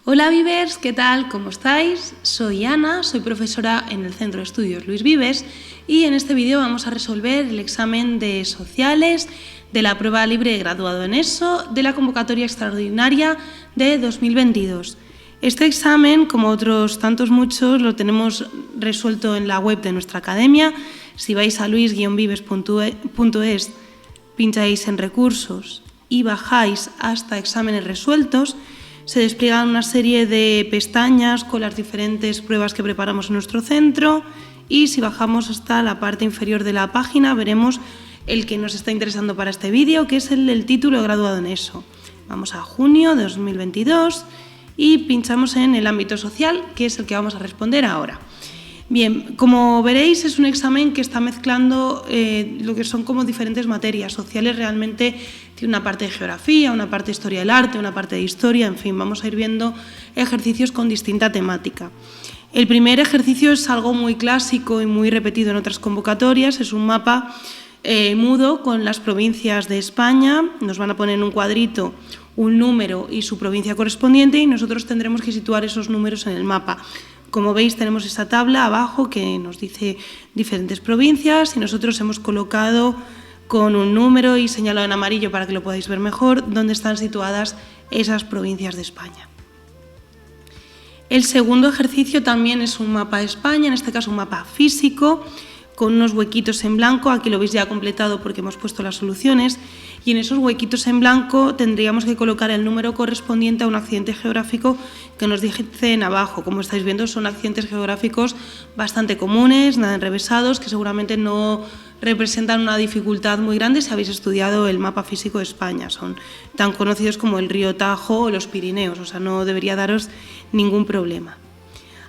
Hola Vivers, ¿qué tal? ¿Cómo estáis? Soy Ana, soy profesora en el Centro de Estudios Luis Vives y en este vídeo vamos a resolver el examen de Sociales de la prueba libre de graduado en ESO de la convocatoria extraordinaria de 2022. Este examen, como otros tantos muchos, lo tenemos resuelto en la web de nuestra academia. Si vais a luis-vives.es, pincháis en recursos y bajáis hasta exámenes resueltos, se despliegan una serie de pestañas con las diferentes pruebas que preparamos en nuestro centro y si bajamos hasta la parte inferior de la página veremos el que nos está interesando para este vídeo, que es el del título de graduado en ESO. Vamos a junio de 2022 y pinchamos en el ámbito social, que es el que vamos a responder ahora. Bien, como veréis es un examen que está mezclando lo que son como diferentes materias. Sociales realmente tiene una parte de geografía, una parte de historia del arte, una parte de historia, en fin, vamos a ir viendo ejercicios con distinta temática. El primer ejercicio es algo muy clásico y muy repetido en otras convocatorias, es un mapa mudo con las provincias de España. Nos van a poner en un cuadrito un número y su provincia correspondiente y nosotros tendremos que situar esos números en el mapa. Como veis tenemos esa tabla abajo que nos dice diferentes provincias y nosotros hemos colocado con un número y señalado en amarillo para que lo podáis ver mejor dónde están situadas esas provincias de España. El segundo ejercicio también es un mapa de España, en este caso un mapa físico, con unos huequitos en blanco. Aquí lo veis ya completado porque hemos puesto las soluciones y en esos huequitos en blanco tendríamos que colocar el número correspondiente a un accidente geográfico que nos dicen abajo. Como estáis viendo, son accidentes geográficos bastante comunes, nada enrevesados, que seguramente no representan una dificultad muy grande si habéis estudiado el mapa físico de España. Son tan conocidos como el río Tajo o los Pirineos, o sea, no debería daros ningún problema.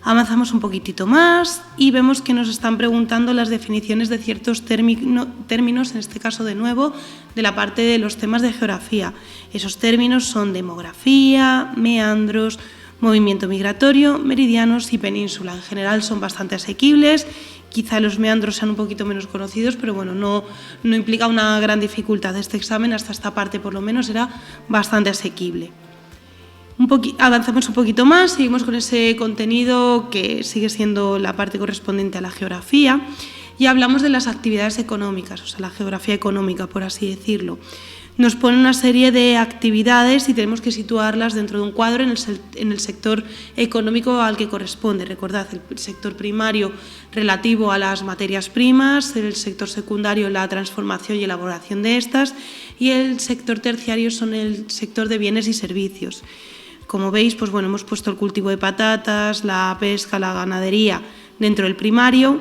Avanzamos un poquitito más y vemos que nos están preguntando las definiciones de ciertos términos, en este caso de nuevo, de la parte de los temas de geografía. Esos términos son demografía, meandros, movimiento migratorio, meridianos y península. En general son bastante asequibles, quizá los meandros sean un poquito menos conocidos, pero bueno, no implica una gran dificultad. Este examen, hasta esta parte por lo menos, era bastante asequible. Avanzamos un poquito más, seguimos con ese contenido que sigue siendo la parte correspondiente a la geografía y hablamos de las actividades económicas, o sea, la geografía económica, por así decirlo. Nos pone una serie de actividades y tenemos que situarlas dentro de un cuadro en el sector económico al que corresponde. Recordad, el sector primario relativo a las materias primas, el sector secundario la transformación y elaboración de estas y el sector terciario son el sector de bienes y servicios. Como veis, pues bueno, hemos puesto el cultivo de patatas, la pesca, la ganadería dentro del primario.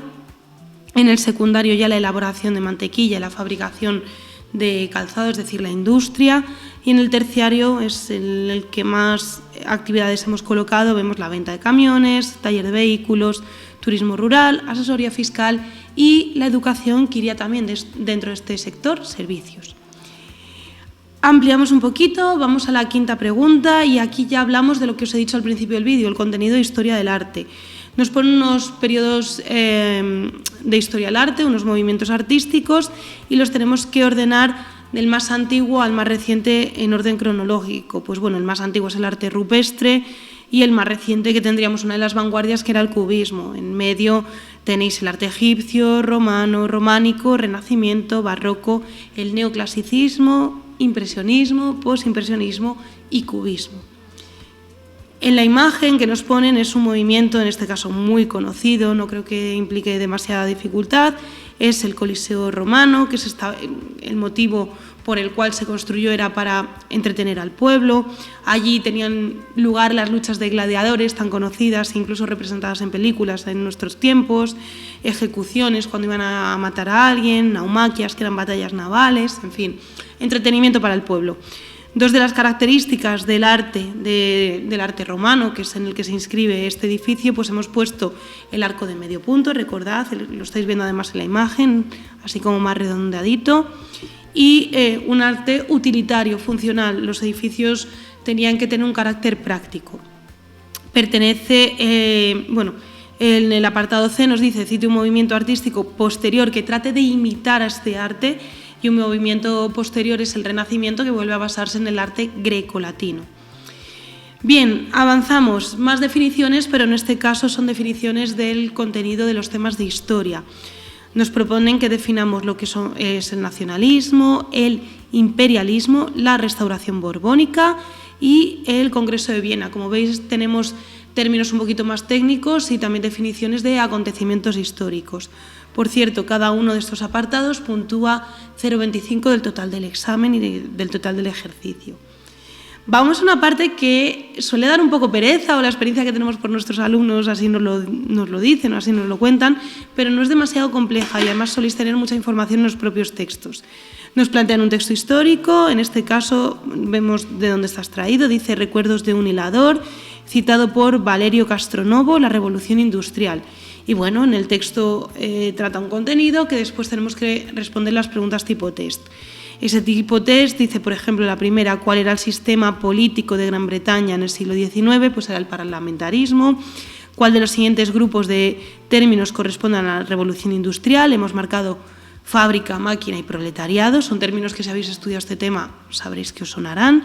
En el secundario ya la elaboración de mantequilla y la fabricación de calzado, es decir, la industria. Y en el terciario es el que más actividades hemos colocado. Vemos la venta de camiones, taller de vehículos, turismo rural, asesoría fiscal y la educación, que iría también dentro de este sector, servicios. Ampliamos un poquito, vamos a la quinta pregunta y aquí ya hablamos de lo que os he dicho al principio del vídeo, el contenido de historia del arte. Nos ponen unos periodos de historia del arte, unos movimientos artísticos y los tenemos que ordenar del más antiguo al más reciente en orden cronológico. Pues bueno, el más antiguo es el arte rupestre y el más reciente que tendríamos una de las vanguardias que era el cubismo. En medio tenéis el arte egipcio, romano, románico, renacimiento, barroco, el neoclasicismo, impresionismo, posimpresionismo y cubismo. En la imagen que nos ponen es un movimiento, en este caso muy conocido, no creo que implique demasiada dificultad, es el Coliseo romano, que es el motivo por el cual se construyó era para entretener al pueblo. Allí tenían lugar las luchas de gladiadores tan conocidas, incluso representadas en películas en nuestros tiempos, ejecuciones cuando iban a matar a alguien, naumaquias, que eran batallas navales, en fin, entretenimiento para el pueblo. Dos de las características del arte romano, que es en el que se inscribe este edificio, pues hemos puesto el arco de medio punto, recordad, lo estáis viendo además en la imagen, así como más redondeadito, y un arte utilitario, funcional. Los edificios tenían que tener un carácter práctico. Pertenece, en el apartado C nos dice, cite un movimiento artístico posterior que trate de imitar a este arte, y un movimiento posterior es el Renacimiento, que vuelve a basarse en el arte grecolatino. Bien, avanzamos. Más definiciones, pero en este caso son definiciones del contenido de los temas de historia. Nos proponen que definamos lo que es el nacionalismo, el imperialismo, la restauración borbónica y el Congreso de Viena. Como veis, tenemos términos un poquito más técnicos y también definiciones de acontecimientos históricos. Por cierto, cada uno de estos apartados puntúa 0,25 del total del examen y del total del ejercicio. Vamos a una parte que suele dar un poco pereza, o la experiencia que tenemos por nuestros alumnos así nos lo dicen o así nos lo cuentan, pero no es demasiado compleja y además soléis tener mucha información en los propios textos. Nos plantean un texto histórico, en este caso vemos de dónde está extraído, dice Recuerdos de un hilador, citado por Valerio Castronovo, La Revolución Industrial. Y bueno, en el texto trata un contenido que después tenemos que responder las preguntas tipo test. Ese tipo test dice, por ejemplo, la primera, ¿cuál era el sistema político de Gran Bretaña en el siglo XIX? Pues era el parlamentarismo. ¿Cuál de los siguientes grupos de términos corresponden a la revolución industrial? Hemos marcado fábrica, máquina y proletariado. Son términos que si habéis estudiado este tema sabréis que os sonarán.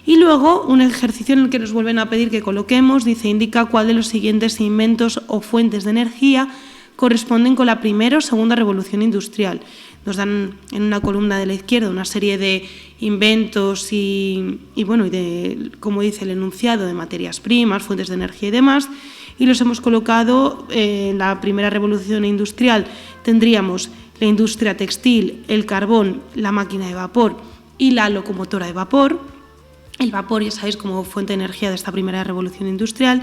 Y luego un ejercicio en el que nos vuelven a pedir que coloquemos, dice, indica cuál de los siguientes inventos o fuentes de energía corresponden con la primera o segunda revolución industrial. Nos dan en una columna de la izquierda una serie de inventos y de, como dice el enunciado, de materias primas, fuentes de energía y demás, y los hemos colocado en la primera revolución industrial. Tendríamos la industria textil, el carbón, la máquina de vapor y la locomotora de vapor. El vapor, ya sabéis, como fuente de energía de esta primera revolución industrial.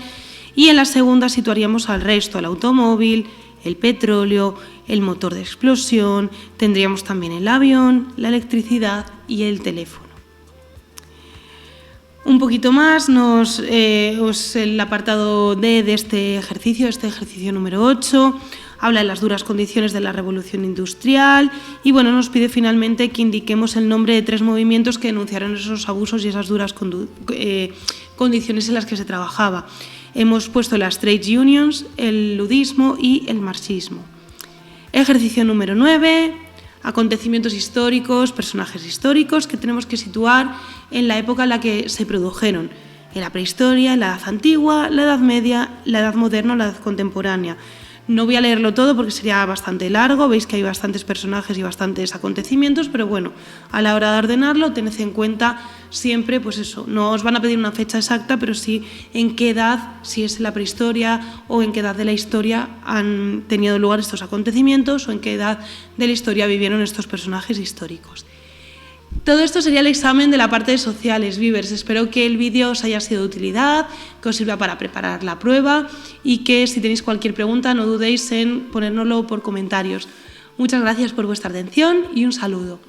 Y en la segunda situaríamos al resto, el automóvil, el petróleo, el motor de explosión, tendríamos también el avión, la electricidad y el teléfono. Un poquito más, el apartado D de este ejercicio número 8, habla de las duras condiciones de la revolución industrial y bueno, nos pide finalmente que indiquemos el nombre de 3 movimientos que denunciaron esos abusos y esas duras condiciones en las que se trabajaba. Hemos puesto las trade unions, el ludismo y el marxismo. Ejercicio número 9, acontecimientos históricos, personajes históricos que tenemos que situar en la época en la que se produjeron. En la prehistoria, en la edad antigua, la edad media, la edad moderna o la edad contemporánea. No voy a leerlo todo porque sería bastante largo, veis que hay bastantes personajes y bastantes acontecimientos, pero bueno, a la hora de ordenarlo tened en cuenta siempre, pues eso, no os van a pedir una fecha exacta, pero sí en qué edad, si es en la prehistoria o en qué edad de la historia han tenido lugar estos acontecimientos o en qué edad de la historia vivieron estos personajes históricos. Todo esto sería el examen de la parte de sociales, Vivers. Espero que el vídeo os haya sido de utilidad, que os sirva para preparar la prueba y que si tenéis cualquier pregunta no dudéis en ponérnoslo por comentarios. Muchas gracias por vuestra atención y un saludo.